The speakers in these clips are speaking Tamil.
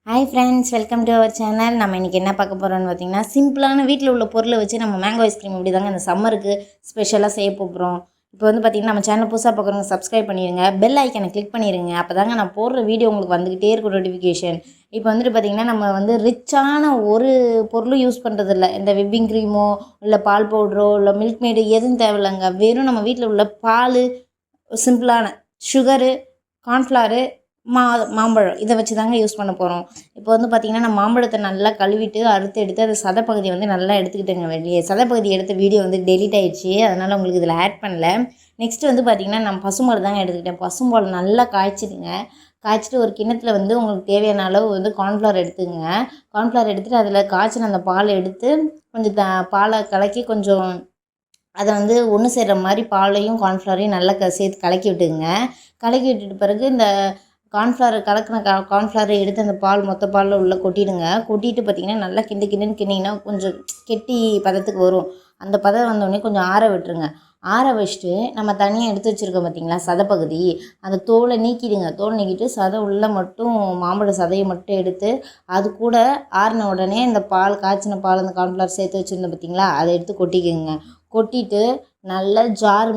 Hi friends, welcome to our channel. நம்ம இன்றைக்கி என்ன பார்க்க போகிறோம்னு பார்த்தீங்கன்னா, சிம்பிளான வீட்டில் உள்ள பொருளை வச்சு நம்ம மேங்கோ ஐஸ்கிரீம் இப்படி தாங்க இந்த சம்மருக்கு ஸ்பெஷலாக செய்ய போகிறோம். இப்போ வந்து பார்த்திங்கன்னா, நம்ம சேனல் புதுசாக பார்க்குறவங்க சப்ஸ்கிரைப் பண்ணிடுங்க, பெல் ஐக்கனை கிளிக் பண்ணிடுங்க. அப்போ தாங்க நான் போடுற வீடியோ உங்களுக்கு வந்துக்கிட்டே இருக்கும் நோட்டிஃபிகேஷன். இப்போ வந்துட்டு பார்த்திங்கன்னா, நம்ம வந்து ரிச்சான ஒரு பொருளும் யூஸ் பண்ணுறதில்ல. இந்த விப்பிங் க்ரீமோ இல்லை பால் பவுடரோ இல்லை மில்க் மேடு எதுவும் தேவையில்லைங்க. வெறும் நம்ம வீட்டில் உள்ள பால், சிம்பிளான சுகரு, கார்ன்ஃப்ளவரு, மாம்பழம் இதை வச்சு தாங்க யூஸ் பண்ண போகிறோம். இப்போ வந்து பார்த்திங்கன்னா, நான் மாம்பழத்தை நல்லா கழுவிட்டு அறுத்து எடுத்து அது சதைப்பகுதியை வந்து நல்லா எடுத்துக்கிட்டேங்க. வெளியே சதைப்பகுதி எடுத்த வீடியோ வந்து டெலிட் ஆகிடுச்சு, அதனால் உங்களுக்கு இதில் ஆட் பண்ணல. நெக்ஸ்ட்டு வந்து பார்த்திங்கன்னா, நான் பசும்பால் தாங்க எடுத்துக்கிட்டேன். பசும்பால் நல்லா காய்ச்சிடுங்க. காய்ச்சிட்டு ஒரு கிண்ணத்தில் வந்து உங்களுக்கு தேவையான அளவு வந்து கார்ன்ஃப்ளவர் எடுத்துக்கங்க. கார்ன்ஃப்ளவர் எடுத்துகிட்டு அதில் காய்ச்சின அந்த பாலை எடுத்து கொஞ்சம் பாலை கலக்கி கொஞ்சம் அதை வந்து ஒன்று சேர்கிற மாதிரி பாலையும் கார்ன்ஃப்ளவரையும் நல்லா சேர்த்து கலக்கி விட்டுக்குங்க. கலக்கி விட்டுட்டு பிறகு இந்த கார்ன்ஃப்ளவர் கலக்கின கார்ன்ஃப்ளவரை எடுத்து அந்த மொத்த பாலில் உள்ளே கொட்டிடுங்க. கொட்டிட்டு பார்த்திங்கன்னா நல்லா கிண்டுன்னு கிண்டிங்கன்னா கொஞ்சம் கெட்டி பதத்துக்கு வரும். அந்த பதம் வந்தோடனே கொஞ்சம் ஆற விட்டுருங்க. ஆற வச்சுட்டு நம்ம தனியாக எடுத்து வச்சுருக்கோம் பார்த்திங்களா சதைப்பகுதி, அந்த தோலை நீக்கிடுங்க. தோல் நீக்கிட்டு சதை உள்ளே மட்டும் மாம்பழ சதையை மட்டும் எடுத்து அது கூட ஆறின உடனே இந்த காய்ச்சின பால் அந்த கார்ன்ஃப்ளவர் சேர்த்து வச்சுருந்தோம் பார்த்திங்களா, அதை எடுத்து கொட்டிக்கோங்க. கொட்டிட்டு நல்லா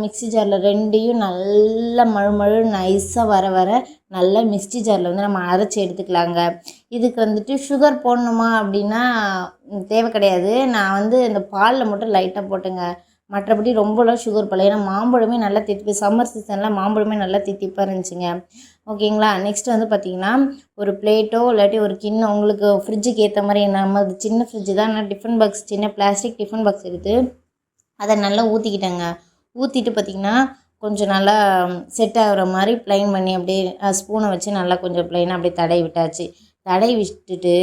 மிக்ஸி ஜாரில் ரெண்டையும் நல்லா மழு நைஸாக வர நல்லா மிக்ஸி ஜாரில் வந்து நம்ம அரைச்சி எடுத்துக்கலாங்க. இதுக்கு வந்துட்டு சுகர் போடணுமா அப்படின்னா தேவை கிடையாது. நான் வந்து இந்த பாலில் மட்டும் லைட்டாக போட்டேங்க. மற்றபடி ரொம்பலாம் சுகர் போடல. ஏன்னா மாம்பழமே நல்லா தித்திப்பு, சம்மர் சீசனில் மாம்பழமே நல்லா தித்திப்பாக இருந்துச்சுங்க. ஓகேங்களா. நெக்ஸ்ட்டு வந்து பார்த்திங்கன்னா, ஒரு பிளேட்டோ இல்லாட்டி ஒரு கிண்ணம் உங்களுக்கு ஃப்ரிட்ஜுக்கு ஏற்ற மாதிரி, நம்ம சின்ன ஃப்ரிட்ஜு தான், நான் டிஃபன் பாக்ஸ் சின்ன பிளாஸ்டிக் டிஃபன் பாக்ஸ் எடுத்து அதை நல்லா ஊற்றிக்கிட்டேங்க. ஊற்றிட்டு பார்த்திங்கன்னா கொஞ்சம் நல்லா செட் ஆகிற மாதிரி ப்ளைன் பண்ணி அப்படியே ஸ்பூனை வச்சு நல்லா கொஞ்சம் ப்ளைனாக அப்படியே தடவி விட்டாச்சு. தடவி விட்டுட்டு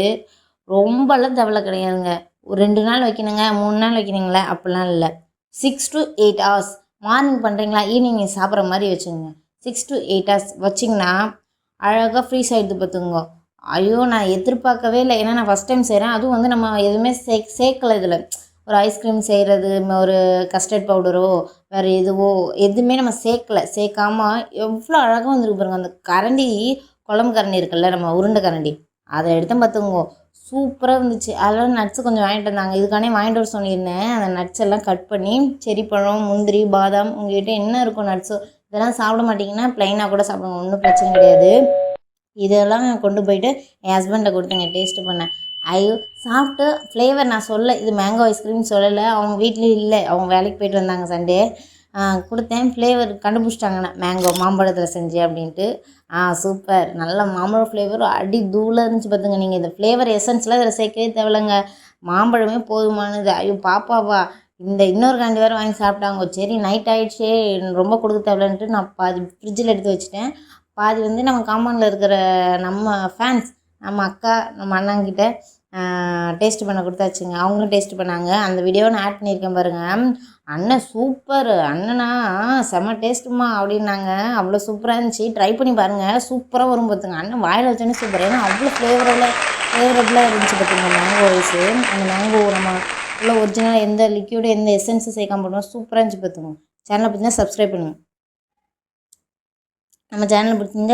ரொம்பலாம் தவளை கிடையாதுங்க. ஒரு 2 நாள் வைக்கணுங்க, 3 நாள் வைக்கணுங்களே அப்படிலாம் இல்லை. 6 to 8 hours மார்னிங் பண்ணுறீங்களா ஈவினிங் சாப்பிட்ற மாதிரி வச்சுக்கோங்க. 6 to 8 hours வச்சிங்கன்னா அழகாக ஃப்ரீஸ் ஆகிடுது பார்த்துங்க. ஐயோ, நான் எதிர்பார்க்கவே இல்லை. ஏன்னா நான் ஃபஸ்ட் டைம் செய்கிறேன். அதுவும் வந்து நம்ம எதுவுமே சேர்க்கலை இதில். ஒரு ஐஸ்கிரீம் செய்கிறது, ஒரு கஸ்டர்ட் பவுடரோ வேறு எதுவுமே நம்ம சேர்க்காமல் எவ்வளோ அழகாக வந்துருக்கு பாருங்கள். அந்த கரண்டி, குழம்பு கரண்டி இருக்குல்ல, நம்ம உருண்டை கரண்டி, அதை எடுத்து பார்த்துங்க, சூப்பராக இருந்துச்சு. அதெல்லாம் நட்ஸு கொஞ்சம் வாங்கிட்டு வந்தாங்க. இதுக்கானே வாங்கிட்டு வர சொல்லியிருந்தேன். அந்த நட்ஸ் எல்லாம் கட் பண்ணி, செரி பழம், முந்திரி, பாதாம், உங்கள்கிட்ட என்ன இருக்கும் நட்ஸோ இதெல்லாம் சாப்பிட மாட்டிங்கன்னா ப்ளைனாக கூட சாப்பிடுங்க, ஒன்றும் பிரச்சனை கிடையாது. இதெல்லாம் கொண்டு போயிட்டு என் ஹஸ்பண்டை கொடுத்தேங்க டேஸ்ட்டு பண்ணேன். ஐயோ, சாப்பிட்டு ஃப்ளேவர் நான் இது மேங்கோ ஐஸ்கிரீம் சொல்லலை. அவங்க வீட்லேயும் இல்லை, அவங்க வேலைக்கு போய்ட்டு வந்தாங்க சண்டே. கொடுத்தேன், ஃப்ளேவர் கண்டுபிடிச்சிட்டாங்கண்ணா, மேங்கோ மாம்பழத்தில் செஞ்சேன் அப்படின்ட்டு. சூப்பர், நல்ல மாம்பழம் ஃப்ளேவர் அடி தூளாக இருந்துச்சு பார்த்துங்க. நீங்கள் இந்த ஃப்ளேவர் எசன்ஸ்லாம் இதில் சேர்க்கவே தேவையில்லைங்க, மாம்பழமே போதுமானது. ஐயோ பாப்பாவா, இன்னொரு காண்டி வேறு வாங்கி சாப்பிட்டாங்க. சரி நைட் ஆகிடுச்சே, ரொம்ப கொடுக்க தேவையில்லைன்ட்டு நான் பாதி ஃப்ரிட்ஜில் எடுத்து வச்சுட்டேன். பாதி வந்து நம்ம காம்பவுண்டில் இருக்கிற நம்ம ஃபேன்ஸ், நம்ம அக்கா, நம்ம அண்ணங்கிட்ட டேஸ்ட்டு பண்ண கொடுத்தாச்சுங்க. அவங்களும் டேஸ்ட்டு பண்ணாங்க. அந்த வீடியோவை நான் ஆட் பண்ணியிருக்கேன் பாருங்கள். அண்ணன் சூப்பர், அண்ணனா செம்ம டேஸ்ட்டுமா அப்படின்னாங்க. அவ்வளோ சூப்பராக இருந்துச்சு. ட்ரை பண்ணி பாருங்கள், சூப்பராக வரும் பார்த்துங்க. அண்ணன் வாயில் வச்சோன்னே சூப்பர். ஏன்னா அவ்வளோ ஃப்ளேவரபுளாக இருந்துச்சு பார்த்துங்க மேங்கோ ஐஸு. அந்த மேங்கோ நம்ம உள்ள ஒரிஜினலாக எந்த லிக்யூடு எந்த எசன்ஸும் சேர்க்காம போடுவோம், சூப்பராக இருந்துச்சு பார்த்துங்க. சேனலை பார்த்தீங்கன்னா சப்ஸ்கிரைப் பண்ணுங்கள். நம்ம சேனலை பிடிச்சிருந்தா